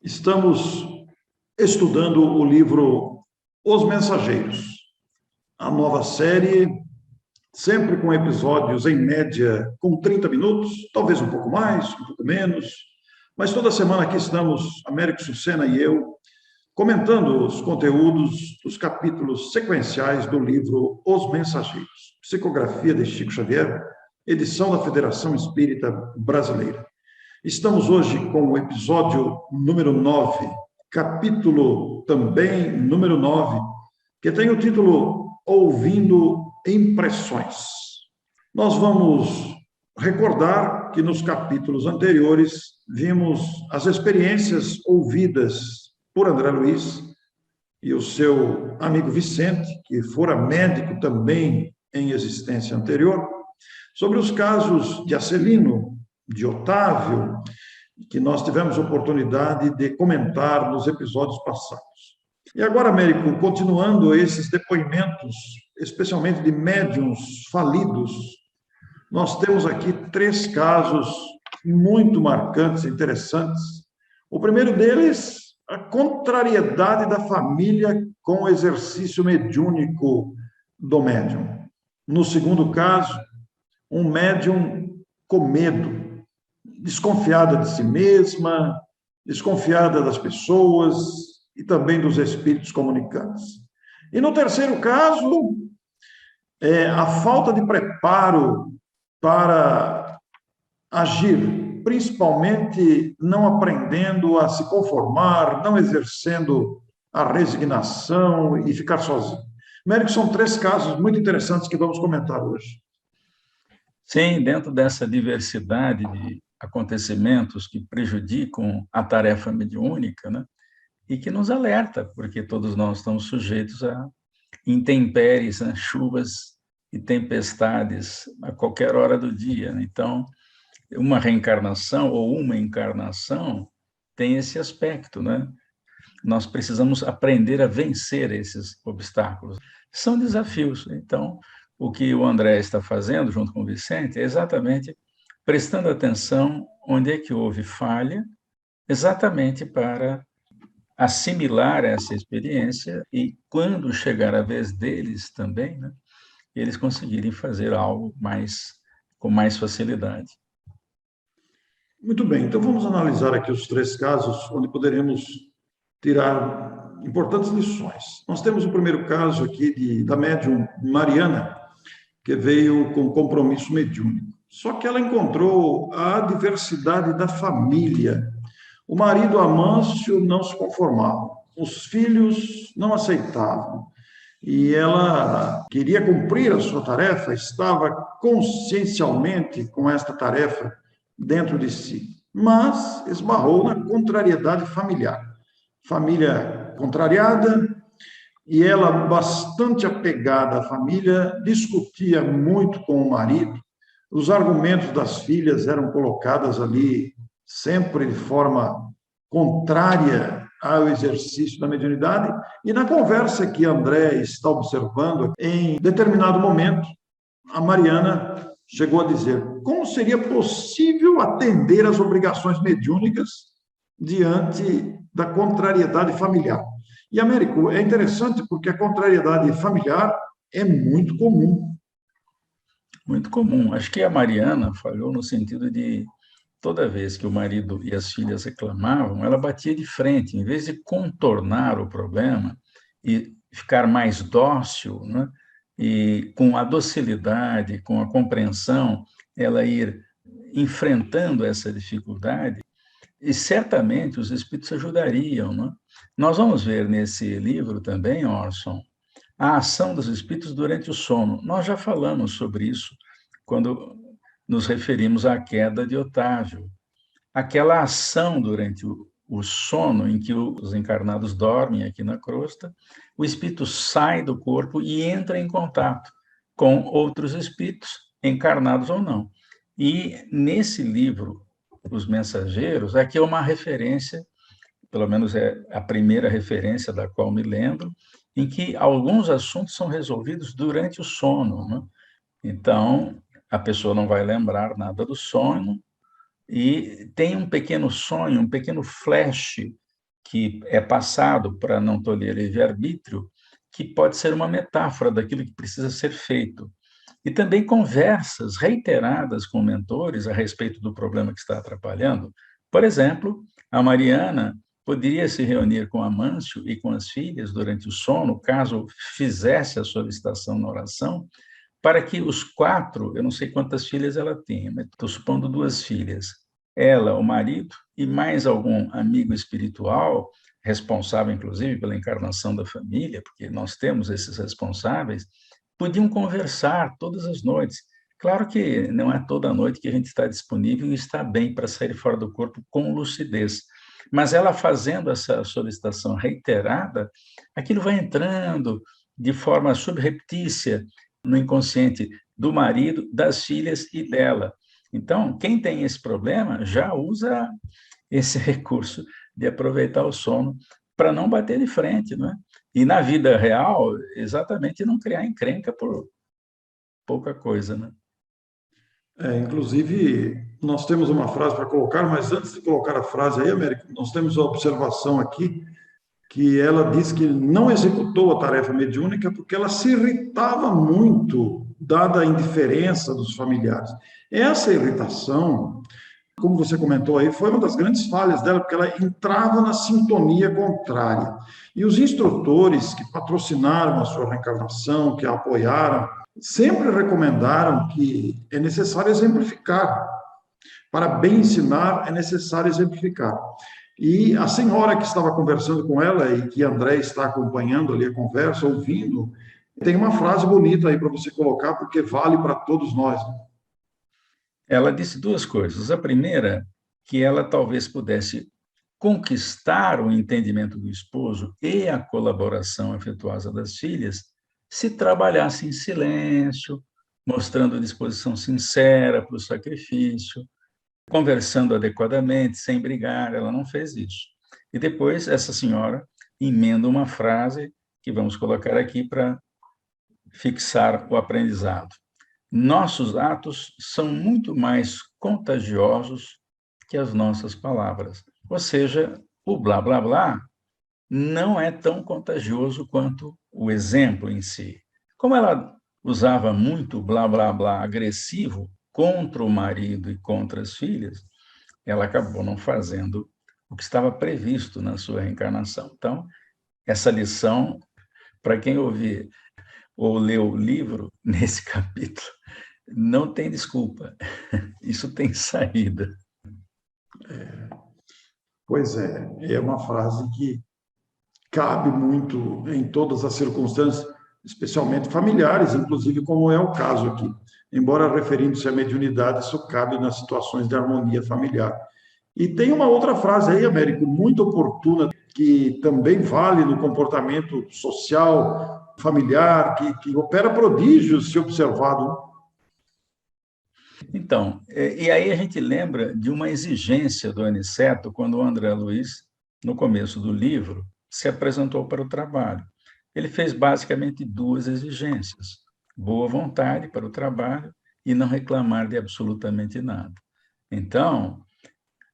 Estamos estudando o livro Os Mensageiros, a nova série, sempre com episódios em média com 30 minutos, talvez um pouco mais, um pouco menos, mas toda semana aqui estamos, Américo Sucena e eu, comentando os conteúdos dos capítulos sequenciais do livro Os Mensageiros, psicografia de Chico Xavier, edição da Federação Espírita Brasileira. Estamos hoje com o episódio número 9, capítulo também número 9, que tem o título Ouvindo Impressões. Nós vamos recordar que nos capítulos anteriores vimos as experiências ouvidas por André Luiz e o seu amigo Vicente, que fora médico também em existência anterior, sobre os casos de Acelino, de Otávio, que nós tivemos oportunidade de comentar nos episódios passados. E agora, Américo, continuando esses depoimentos, especialmente de médiuns falidos, nós temos aqui 3 casos muito marcantes, interessantes. O primeiro deles, a contrariedade da família com o exercício mediúnico do médium. No segundo caso, um médium com medo, desconfiada de si mesma, desconfiada das pessoas e também dos espíritos comunicantes. E no terceiro caso, a falta de preparo para agir, principalmente não aprendendo a se conformar, não exercendo a resignação e ficar sozinho. Américo, são 3 casos muito interessantes que vamos comentar hoje. Sim, dentro dessa diversidade de acontecimentos que prejudicam a tarefa mediúnica, né? E que nos alerta, porque todos nós estamos sujeitos a intempéries, né? Chuvas e tempestades a qualquer hora do dia, né? Então, uma reencarnação ou uma encarnação tem esse aspecto, né? Nós precisamos aprender a vencer esses obstáculos. São desafios. Então, o que o André está fazendo, junto com o Vicente, é exatamente prestando atenção onde é que houve falha, exatamente para assimilar essa experiência e, quando chegar a vez deles também, né, eles conseguirem fazer algo com mais facilidade. Muito bem, então vamos analisar aqui os 3 casos onde poderemos tirar importantes lições. Nós temos o primeiro caso aqui da médium Mariana, que veio com compromisso mediúnico. Só que ela encontrou a adversidade da família. O marido Amâncio não se conformava, os filhos não aceitavam. E ela queria cumprir a sua tarefa, estava consciencialmente com esta tarefa dentro de si, mas esbarrou na contrariedade familiar. Família contrariada, e ela, bastante apegada à família, discutia muito com o marido. Os argumentos das filhas eram colocados ali sempre de forma contrária ao exercício da mediunidade. E na conversa que André está observando, em determinado momento, a Mariana chegou a dizer: como seria possível atender às obrigações mediúnicas diante da contrariedade familiar? E, Américo, é interessante porque a contrariedade familiar é muito comum. Muito comum. Acho que a Mariana falhou no sentido de, toda vez que o marido e as filhas reclamavam, ela batia de frente. Em vez de contornar o problema e ficar mais dócil, né? E com a docilidade, com a compreensão, ela ir enfrentando essa dificuldade, e certamente os espíritos ajudariam, né? Nós vamos ver nesse livro também, Orson, a ação dos espíritos durante o sono. Nós já falamos sobre isso quando nos referimos à queda de Otávio. Aquela ação durante o sono, em que os encarnados dormem aqui na crosta, o espírito sai do corpo e entra em contato com outros espíritos, encarnados ou não. E nesse livro, Os Mensageiros, aqui é uma referência, pelo menos é a primeira referência da qual me lembro, em que alguns assuntos são resolvidos durante o sono, né? Então, a pessoa não vai lembrar nada do sono e tem um pequeno sonho, um pequeno flash que é passado para não tolerar livre-arbítrio, que pode ser uma metáfora daquilo que precisa ser feito. E também conversas reiteradas com mentores a respeito do problema que está atrapalhando. Por exemplo, a Mariana poderia se reunir com Amâncio e com as filhas durante o sono, caso fizesse a solicitação na oração, para que os quatro, eu não sei quantas filhas ela tinha, mas estou supondo duas filhas, ela, o marido e mais algum amigo espiritual, responsável, inclusive, pela encarnação da família, porque nós temos esses responsáveis, podiam conversar todas as noites. Claro que não é toda noite que a gente está disponível e está bem para sair fora do corpo com lucidez. Mas ela fazendo essa solicitação reiterada, aquilo vai entrando de forma subreptícia no inconsciente do marido, das filhas e dela. Então, quem tem esse problema já usa esse recurso de aproveitar o sono para não bater de frente, não é? E na vida real, exatamente não criar encrenca por pouca coisa, né? Inclusive, nós temos uma frase para colocar, mas antes de colocar a frase aí, Américo, nós temos a observação aqui que ela diz que não executou a tarefa mediúnica porque ela se irritava muito, dada a indiferença dos familiares. Essa irritação, como você comentou aí, foi uma das grandes falhas dela, porque ela entrava na sintonia contrária. E os instrutores que patrocinaram a sua reencarnação, que a apoiaram, sempre recomendaram que é necessário exemplificar. Para bem ensinar, é necessário exemplificar. E a senhora que estava conversando com ela e que André está acompanhando ali a conversa, ouvindo, tem uma frase bonita aí para você colocar, porque vale para todos nós. Ela disse duas coisas. A primeira, que ela talvez pudesse conquistar o entendimento do esposo e a colaboração afetuosa das filhas se trabalhasse em silêncio, mostrando disposição sincera para o sacrifício, conversando adequadamente, sem brigar. Ela não fez isso. E depois, essa senhora emenda uma frase que vamos colocar aqui para fixar o aprendizado. Nossos atos são muito mais contagiosos que as nossas palavras. Ou seja, o blá, blá, blá não é tão contagioso quanto o exemplo em si. Como ela usava muito blá, blá, blá agressivo contra o marido e contra as filhas, ela acabou não fazendo o que estava previsto na sua reencarnação. Então, essa lição, para quem ouvir ou ler o livro, nesse capítulo, não tem desculpa. Isso tem saída. Pois é uma frase que cabe muito em todas as circunstâncias, especialmente familiares, inclusive como é o caso aqui. Embora referindo-se à mediunidade, isso cabe nas situações de harmonia familiar. E tem uma outra frase aí, Américo, muito oportuna, que também vale no comportamento social, familiar, que opera prodígios se observado. Então, e aí a gente lembra de uma exigência do Aniceto, quando o André Luiz, no começo do livro, se apresentou para o trabalho. Ele fez basicamente duas exigências: boa vontade para o trabalho e não reclamar de absolutamente nada. Então,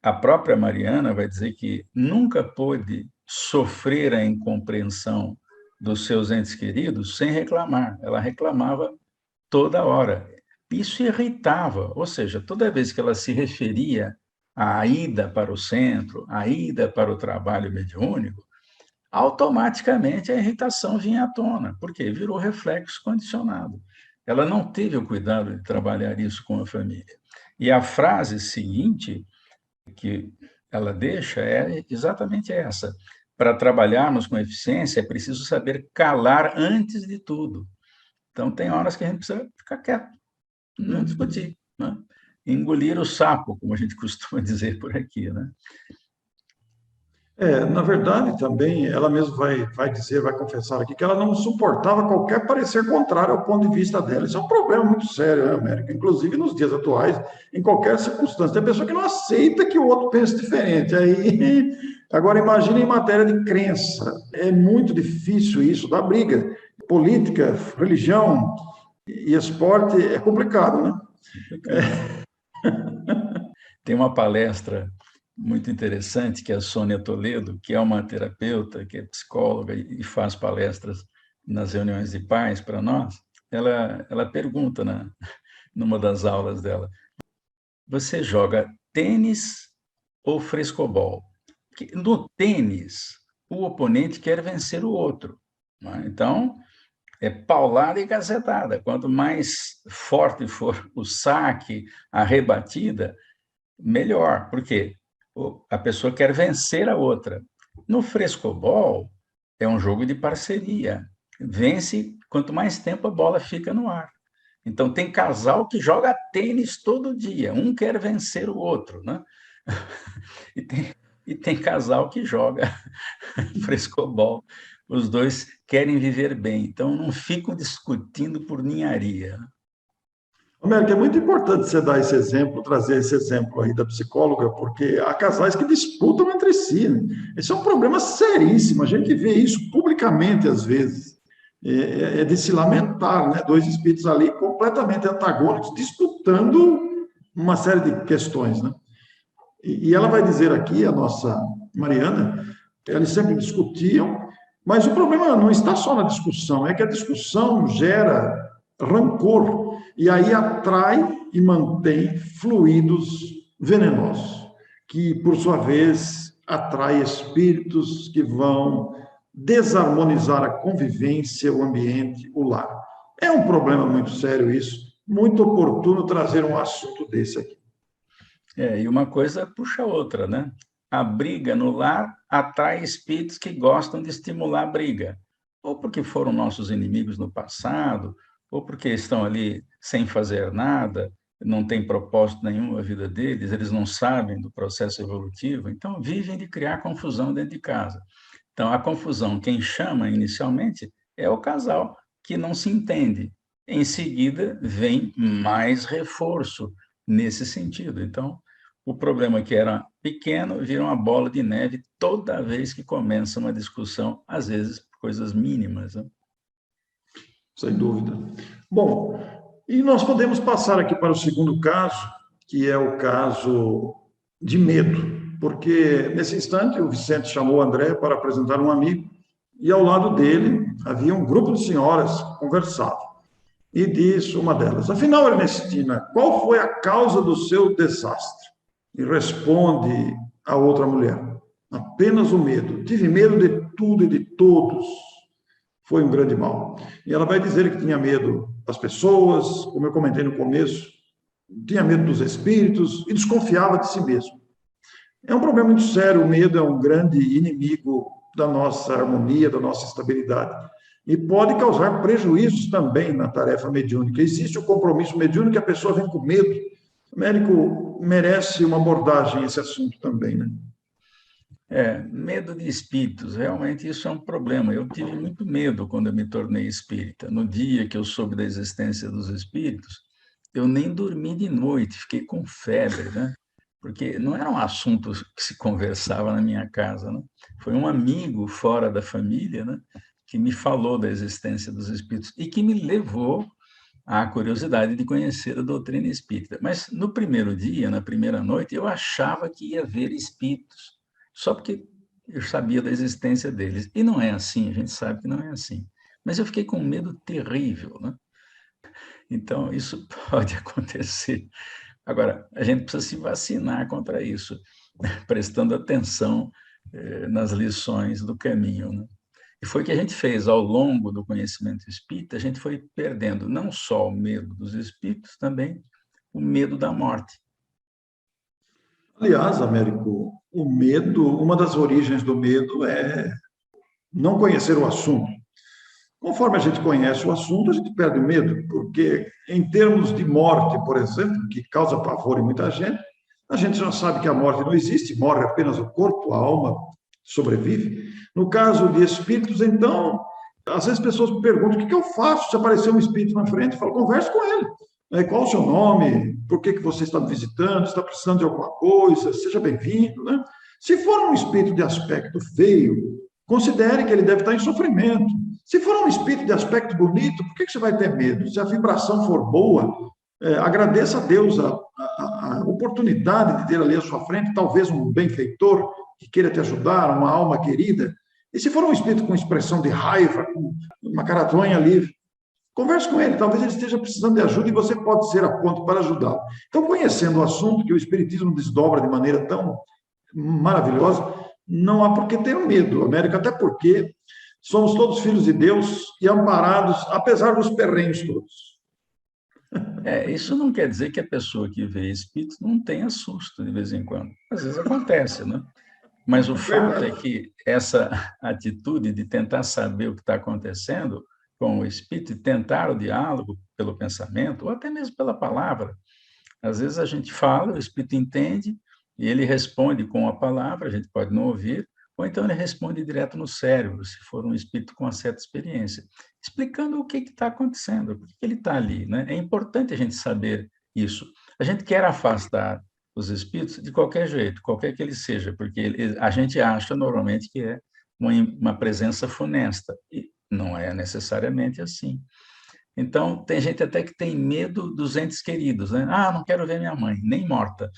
a própria Mariana vai dizer que nunca pôde sofrer a incompreensão dos seus entes queridos sem reclamar. Ela reclamava toda hora. Isso irritava, ou seja, toda vez que ela se referia à ida para o centro, à ida para o trabalho mediúnico, automaticamente a irritação vinha à tona, porque virou reflexo condicionado. Ela não teve o cuidado de trabalhar isso com a família. E a frase seguinte que ela deixa é exatamente essa: para trabalharmos com eficiência é preciso saber calar antes de tudo. Então, tem horas que a gente precisa ficar quieto, não discutir, né? Engolir o sapo, como a gente costuma dizer por aqui, né? Na verdade, também, ela mesma vai dizer, vai confessar aqui, que ela não suportava qualquer parecer contrário ao ponto de vista dela. Isso é um problema muito sério, né, América? Inclusive nos dias atuais, em qualquer circunstância. Tem pessoa que não aceita que o outro pense diferente. Aí, agora, imagine em matéria de crença. É muito difícil isso, dá briga. Política, religião e esporte é complicado, né? Tem uma palestra muito interessante, que é a Sônia Toledo, que é uma terapeuta, que é psicóloga e faz palestras nas reuniões de pais para nós. Ela pergunta numa das aulas dela: você joga tênis ou frescobol? Porque no tênis, o oponente quer vencer o outro, né? Então, é paulada e cacetada. Quanto mais forte for o saque, a rebatida, melhor. Por quê? A pessoa quer vencer a outra. No frescobol, é um jogo de parceria. Vence quanto mais tempo a bola fica no ar. Então, tem casal que joga tênis todo dia, um quer vencer o outro, né? E tem casal que joga frescobol, os dois querem viver bem, então não ficam discutindo por ninharia. América, é muito importante você dar esse exemplo, trazer esse exemplo aí da psicóloga, porque há casais que disputam entre si, né? Esse é um problema seríssimo, a gente vê isso publicamente às vezes. É de se lamentar, né? Dois espíritos ali completamente antagônicos, disputando uma série de questões, né? E ela vai dizer aqui, a nossa Mariana, eles sempre discutiam, mas o problema não está só na discussão, é que a discussão gera rancor e aí atrai e mantém fluidos venenosos, que, por sua vez, atrai espíritos que vão desarmonizar a convivência, o ambiente, o lar. É um problema muito sério isso, muito oportuno trazer um assunto desse aqui. E uma coisa puxa a outra, né? A briga no lar atrai espíritos que gostam de estimular a briga, ou porque foram nossos inimigos no passado, ou porque estão ali sem fazer nada, não tem propósito nenhum na vida deles, eles não sabem do processo evolutivo, então vivem de criar confusão dentro de casa. Então, a confusão, quem chama inicialmente é o casal que não se entende. Em seguida, vem mais reforço nesse sentido. Então, o problema que era pequeno vira uma bola de neve toda vez que começa uma discussão, às vezes por coisas mínimas, né? Sem dúvida. Bom, e nós podemos passar aqui para o segundo caso, que é o caso de medo, porque nesse instante o Vicente chamou o André para apresentar um amigo e ao lado dele havia um grupo de senhoras que conversavam. E disse uma delas: afinal, Ernestina, qual foi a causa do seu desastre? E responde a outra mulher: apenas o medo. Tive medo de tudo e de todos. Foi um grande mal. E ela vai dizer que tinha medo das pessoas, como eu comentei no começo, tinha medo dos espíritos e desconfiava de si mesmo. É um problema muito sério, o medo é um grande inimigo da nossa harmonia, da nossa estabilidade. E pode causar prejuízos também na tarefa mediúnica. Existe o compromisso mediúnico que a pessoa vem com medo. O médico merece uma abordagem esse assunto também, né? Medo de espíritos, realmente isso é um problema. Eu tive muito medo quando eu me tornei espírita. No dia que eu soube da existência dos espíritos, eu nem dormi de noite, fiquei com febre, né? Porque não era um assunto que se conversava na minha casa, né? Foi um amigo fora da família, né, que me falou da existência dos espíritos e que me levou à curiosidade de conhecer a doutrina espírita. Mas no primeiro dia, na primeira noite, eu achava que ia ver espíritos, só porque eu sabia da existência deles. E não é assim, a gente sabe que não é assim. Mas eu fiquei com um medo terrível, né? Então, isso pode acontecer. Agora, a gente precisa se vacinar contra isso, prestando atenção nas lições do caminho, né? E foi o que a gente fez ao longo do conhecimento espírita, a gente foi perdendo não só o medo dos espíritos, também o medo da morte. Aliás, Américo, o medo, uma das origens do medo é não conhecer o assunto. Conforme a gente conhece o assunto, a gente perde o medo, porque em termos de morte, por exemplo, que causa pavor em muita gente, a gente já sabe que a morte não existe, morre apenas o corpo, a alma sobrevive. No caso de espíritos, então, às vezes as pessoas me perguntam: o que eu faço se aparecer um espírito na frente? Eu falo: converse com ele. Qual o seu nome? Por que você está me visitando? Está precisando de alguma coisa? Seja bem-vindo, né? Se for um espírito de aspecto feio, considere que ele deve estar em sofrimento. Se for um espírito de aspecto bonito, por que você vai ter medo? Se a vibração for boa, agradeça a Deus a essa oportunidade de ter ali à sua frente, talvez um benfeitor que queira te ajudar, uma alma querida, e se for um espírito com expressão de raiva, com uma cara tronha ali, converse com ele, talvez ele esteja precisando de ajuda e você pode ser a ponte para ajudá-lo. Então, conhecendo o assunto, que o Espiritismo desdobra de maneira tão maravilhosa, não há por que ter medo, América, até porque somos todos filhos de Deus e amparados, apesar dos perrengues todos. Isso não quer dizer que a pessoa que vê espírito não tenha susto de vez em quando. Às vezes acontece, né? Mas o fato é que essa atitude de tentar saber o que está acontecendo com o espírito e tentar o diálogo pelo pensamento, ou até mesmo pela palavra, às vezes a gente fala, o espírito entende e ele responde com a palavra, a gente pode não ouvir, ou então ele responde direto no cérebro, se for um espírito com uma certa experiência, explicando o que está acontecendo, por que ele está ali, né? É importante a gente saber isso. A gente quer afastar os espíritos de qualquer jeito, qualquer que ele seja, porque a gente acha normalmente que é uma presença funesta, e não é necessariamente assim. Então, tem gente até que tem medo dos entes queridos, né? Ah, não quero ver minha mãe, nem morta.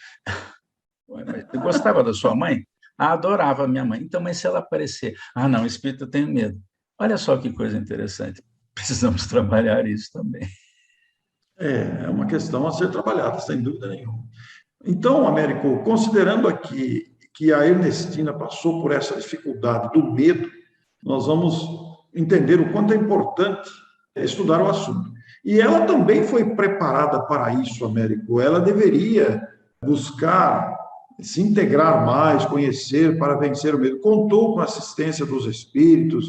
Mas eu gostava da sua mãe? Ah, adorava a minha mãe. Então, mas se ela aparecer? Ah, não, espírito, eu tenho medo. Olha só que coisa interessante. Precisamos trabalhar isso também. É uma questão a ser trabalhada, sem dúvida nenhuma. Então, Américo, considerando aqui que a Ernestina passou por essa dificuldade do medo, nós vamos entender o quanto é importante estudar o assunto. E ela também foi preparada para isso, Américo. Ela deveria buscar se integrar mais, conhecer para vencer o medo. Contou com a assistência dos espíritos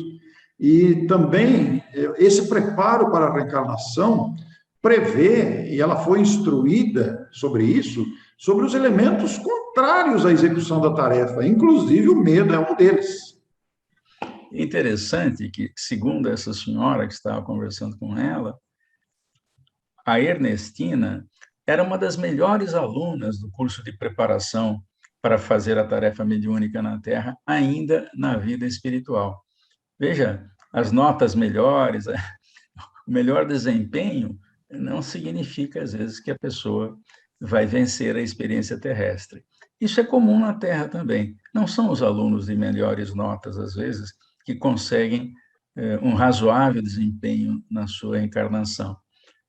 e também esse preparo para a reencarnação prevê, e ela foi instruída sobre isso, sobre os elementos contrários à execução da tarefa, inclusive o medo é um deles. Interessante que, segundo essa senhora que estava conversando com ela, a Ernestina era uma das melhores alunas do curso de preparação para fazer a tarefa mediúnica na Terra, ainda na vida espiritual. Veja, as notas melhores, o melhor desempenho não significa, às vezes, que a pessoa vai vencer a experiência terrestre. Isso é comum na Terra também. Não são os alunos de melhores notas, às vezes, que conseguem um razoável desempenho na sua encarnação.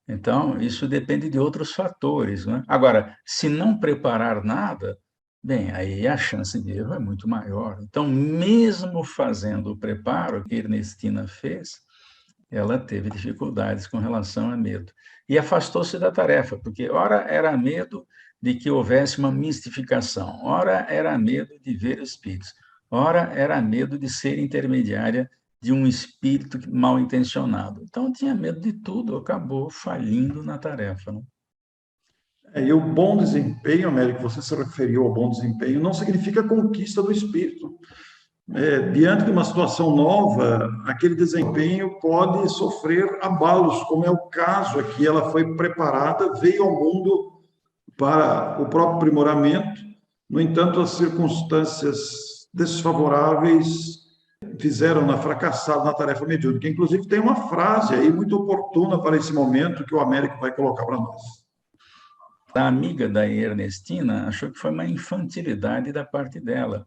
Então, isso depende de outros fatores, né? Agora, se não preparar nada, bem, aí a chance de erro é muito maior. Então, mesmo fazendo o preparo que Ernestina fez, ela teve dificuldades com relação a medo. E afastou-se da tarefa, porque ora era medo de que houvesse uma mistificação, ora era medo de ver espíritos, ora era medo de ser intermediária de um espírito mal intencionado. Então, tinha medo de tudo, acabou falindo na tarefa. Né? E o bom desempenho, Américo, você se referiu ao bom desempenho, não significa conquista do espírito. Diante de uma situação nova, aquele desempenho pode sofrer abalos, como é o caso aqui. Ela foi preparada, veio ao mundo para o próprio aprimoramento, no entanto, as circunstâncias desfavoráveis fizeram-na fracassar na tarefa mediúnica. Inclusive, tem uma frase aí muito oportuna para esse momento que o Américo vai colocar para nós. A amiga da Ernestina achou que foi uma infantilidade da parte dela,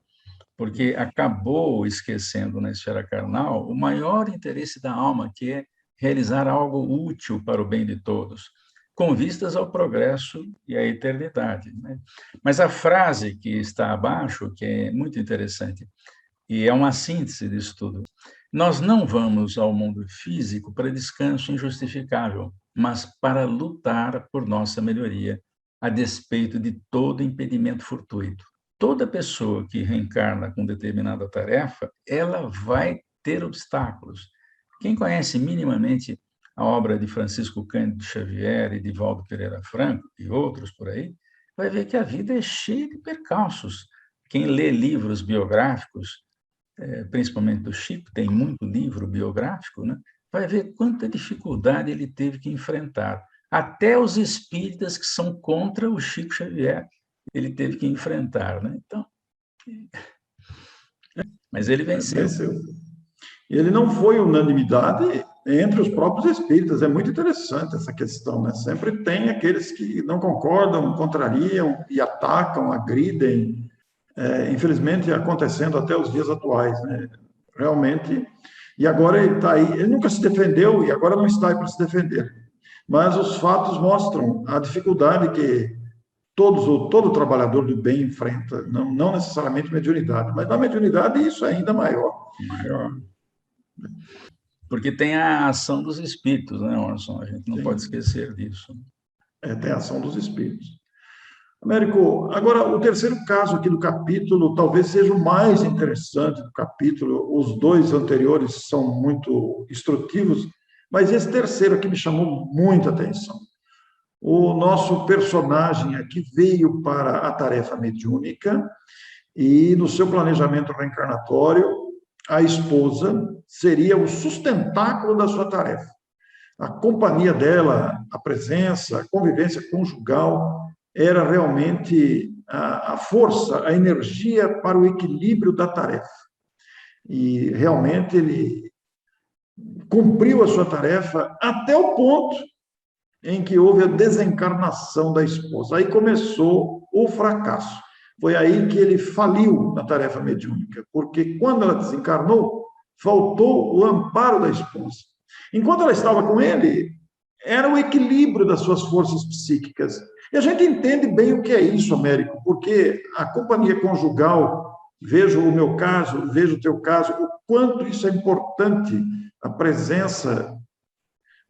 porque acabou esquecendo na esfera carnal o maior interesse da alma, que é realizar algo útil para o bem de todos, com vistas ao progresso e à eternidade. Né? Mas a frase que está abaixo, que é muito interessante, e é uma síntese disso tudo, nós não vamos ao mundo físico para descanso injustificável, mas para lutar por nossa melhoria, a despeito de todo impedimento fortuito. Toda pessoa que reencarna com determinada tarefa, ela vai ter obstáculos. Quem conhece minimamente a obra de Francisco Cândido Xavier e de Valdo Pereira Franco e outros por aí, vai ver que a vida é cheia de percalços. Quem lê livros biográficos, principalmente do Chico, tem muito livro biográfico, né? Vai ver quanta dificuldade ele teve que enfrentar. Até os espíritas que são contra o Chico Xavier, ele teve que enfrentar. Né? Então, mas ele venceu. Ele não foi unanimidade, entre os próprios espíritas. É muito interessante essa questão, né? Sempre tem aqueles que não concordam, contrariam e atacam, agridem, infelizmente acontecendo até os dias atuais, né? Realmente. E agora ele está aí, ele nunca se defendeu e agora não está aí para se defender. Mas os fatos mostram a dificuldade que todo trabalhador do bem enfrenta, não necessariamente mediunidade, mas na mediunidade isso é ainda maior. Maior. Porque tem a ação dos espíritos, né, Orson? A gente não pode esquecer disso. Tem a ação dos espíritos. Américo, agora o terceiro caso aqui do capítulo talvez seja o mais interessante do capítulo. Os dois anteriores são muito instrutivos, mas esse terceiro aqui me chamou muita atenção. O nosso personagem aqui veio para a tarefa mediúnica e, no seu planejamento reencarnatório, a esposa seria o sustentáculo da sua tarefa. A companhia dela, a presença, a convivência conjugal era realmente a força, a energia para o equilíbrio da tarefa. E realmente ele cumpriu a sua tarefa até o ponto em que houve a desencarnação da esposa. Aí começou o fracasso. Foi aí que ele faliu na tarefa mediúnica, porque quando ela desencarnou, faltou o amparo da esposa. Enquanto ela estava com ele, era o equilíbrio das suas forças psíquicas. E a gente entende bem o que é isso, Américo, porque a companhia conjugal, vejo o meu caso, vejo o teu caso, o quanto isso é importante, a presença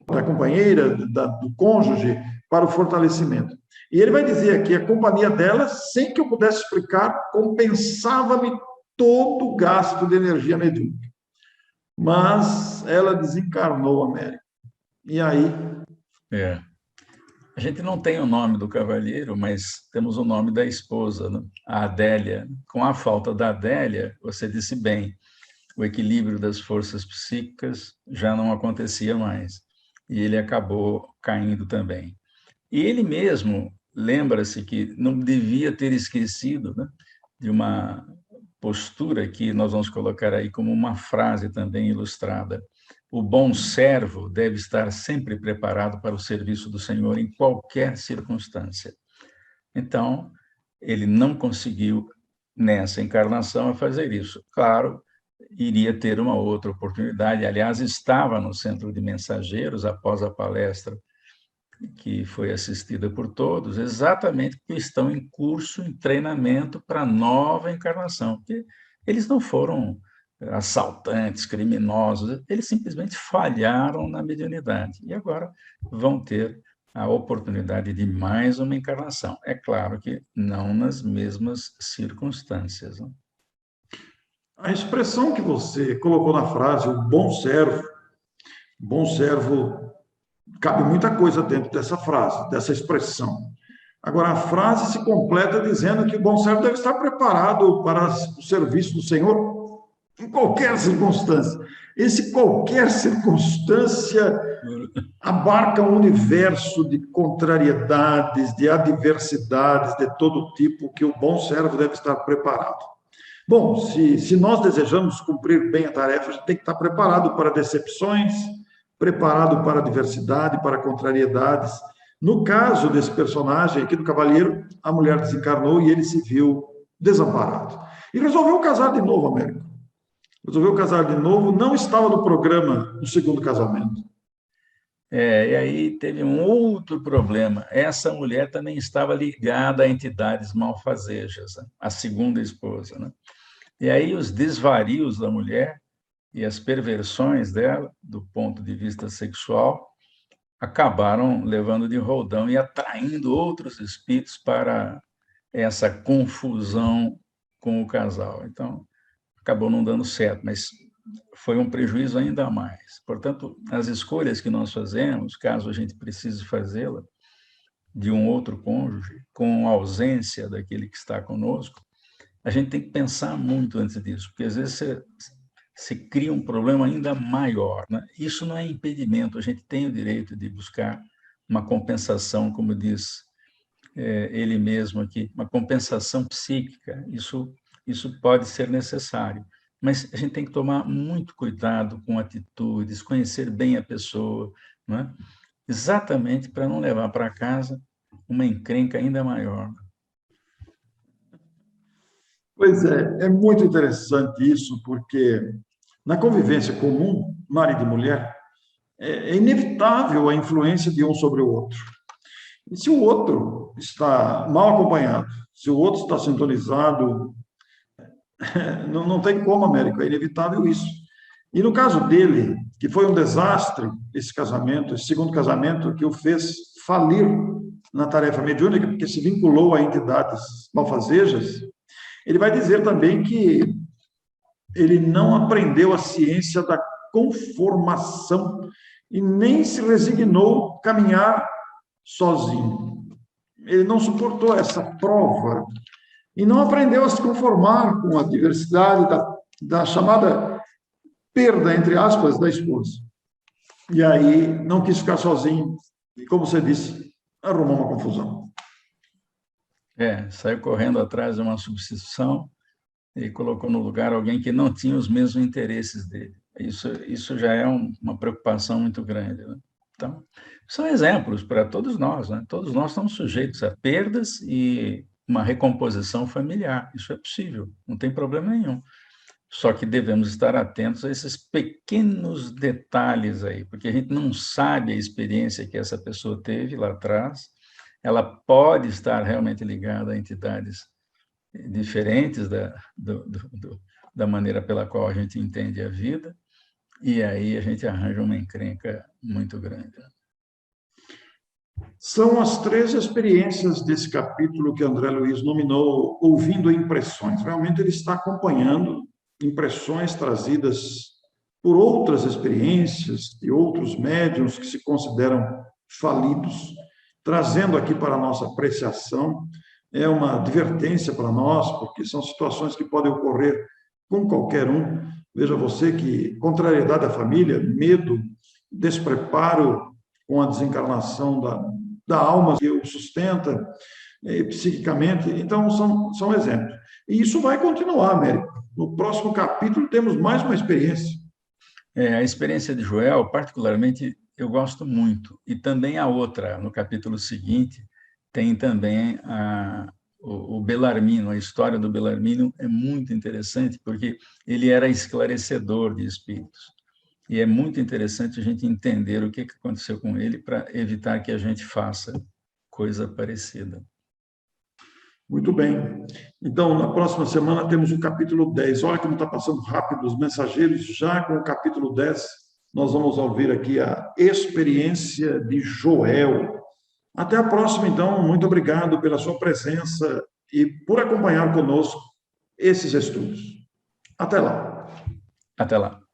da companheira, do cônjuge, para o fortalecimento. E ele vai dizer aqui, a companhia dela, sem que eu pudesse explicar, compensava-me todo o gasto de energia mediúnica. Mas ela desencarnou, Américo. E aí? A gente não tem o nome do cavalheiro, mas temos o nome da esposa, né? A Adélia. Com a falta da Adélia, você disse bem, o equilíbrio das forças psíquicas já não acontecia mais. E ele acabou caindo também. E ele mesmo lembra-se que não devia ter esquecido, né, de uma postura que nós vamos colocar aí como uma frase também ilustrada. O bom servo deve estar sempre preparado para o serviço do Senhor em qualquer circunstância. Então, ele não conseguiu, nessa encarnação, a fazer isso. Claro, iria ter uma outra oportunidade. Aliás, estava no Centro de Mensageiros, após a palestra que foi assistida por todos, exatamente porque estão em curso, em treinamento para a nova encarnação. Porque eles não foram assaltantes, criminosos, eles simplesmente falharam na mediunidade. E agora vão ter a oportunidade de mais uma encarnação. É claro que não nas mesmas circunstâncias. Né? A expressão que você colocou na frase, o bom servo, cabe muita coisa dentro dessa frase, dessa expressão. Agora, a frase se completa dizendo que o bom servo deve estar preparado para o serviço do Senhor em qualquer circunstância. Esse qualquer circunstância abarca um universo de contrariedades, de adversidades de todo tipo que o bom servo deve estar preparado. Bom, se nós desejamos cumprir bem a tarefa, a gente tem que estar preparado para decepções, preparado para a diversidade, para contrariedades. No caso desse personagem aqui do Cavalheiro, a mulher desencarnou e ele se viu desamparado. E resolveu casar de novo, Américo. Resolveu casar de novo, não estava no programa do segundo casamento. E aí teve um outro problema. Essa mulher também estava ligada a entidades malfazejas, né? A segunda esposa. Né? E aí os desvarios da mulher e as perversões dela, do ponto de vista sexual, acabaram levando de roldão e atraindo outros espíritos para essa confusão com o casal. Então, acabou não dando certo, mas foi um prejuízo ainda mais. Portanto, as escolhas que nós fazemos, caso a gente precise fazê-la, de um outro cônjuge, com ausência daquele que está conosco, a gente tem que pensar muito antes disso, porque às vezes se cria um problema ainda maior. Né? Isso não é impedimento, a gente tem o direito de buscar uma compensação, como diz ele mesmo aqui, uma compensação psíquica, isso pode ser necessário. mas a gente tem que tomar muito cuidado com atitudes, conhecer bem a pessoa, não é? Exatamente para não levar para casa uma encrenca ainda maior. Pois é muito interessante isso, porque na convivência comum, marido e mulher, é inevitável a influência de um sobre o outro. E se o outro está mal acompanhado, se o outro está sintonizado, não tem como, Américo, é inevitável isso. E no caso dele, que foi um desastre esse casamento, esse segundo casamento, que o fez falir na tarefa mediúnica, porque se vinculou a entidades malfazejas, ele vai dizer também que ele não aprendeu a ciência da conformação e nem se resignou a caminhar sozinho. Ele não suportou essa prova e não aprendeu a se conformar com a diversidade da chamada perda, entre aspas, da esposa. E aí não quis ficar sozinho e, como você disse, arrumou uma confusão. Saiu correndo atrás de uma substituição e colocou no lugar alguém que não tinha os mesmos interesses dele. Isso já é uma preocupação muito grande, né? Então, são exemplos para todos nós, né? Todos nós estamos sujeitos a perdas e uma recomposição familiar. Isso é possível, não tem problema nenhum. Só que devemos estar atentos a esses pequenos detalhes aí, porque a gente não sabe a experiência que essa pessoa teve lá atrás. Ela pode estar realmente ligada a entidades diferentes da maneira pela qual a gente entende a vida, e aí a gente arranja uma encrenca muito grande. São as 3 experiências desse capítulo que André Luiz nominou Ouvindo Impressões. Realmente ele está acompanhando impressões trazidas por outras experiências e outros médiuns que se consideram falidos, trazendo aqui para a nossa apreciação. É uma advertência para nós, porque são situações que podem ocorrer com qualquer um. Veja você que contrariedade à família, medo, despreparo com a desencarnação da alma que o sustenta psiquicamente. Então, são exemplos. E isso vai continuar, Américo. No próximo capítulo temos mais uma experiência. A experiência de Joel, particularmente, eu gosto muito. E também a outra, no capítulo seguinte, tem também o Belarmino. A história do Belarmino é muito interessante, porque ele era esclarecedor de espíritos. E é muito interessante a gente entender o que aconteceu com ele para evitar que a gente faça coisa parecida. Muito bem. Então, na próxima semana temos o capítulo 10. Olha como está passando rápido os mensageiros. Já com o capítulo 10, nós vamos ouvir aqui a experiência de Joel. Até a próxima, então. Muito obrigado pela sua presença e por acompanhar conosco esses estudos. Até lá. Até lá.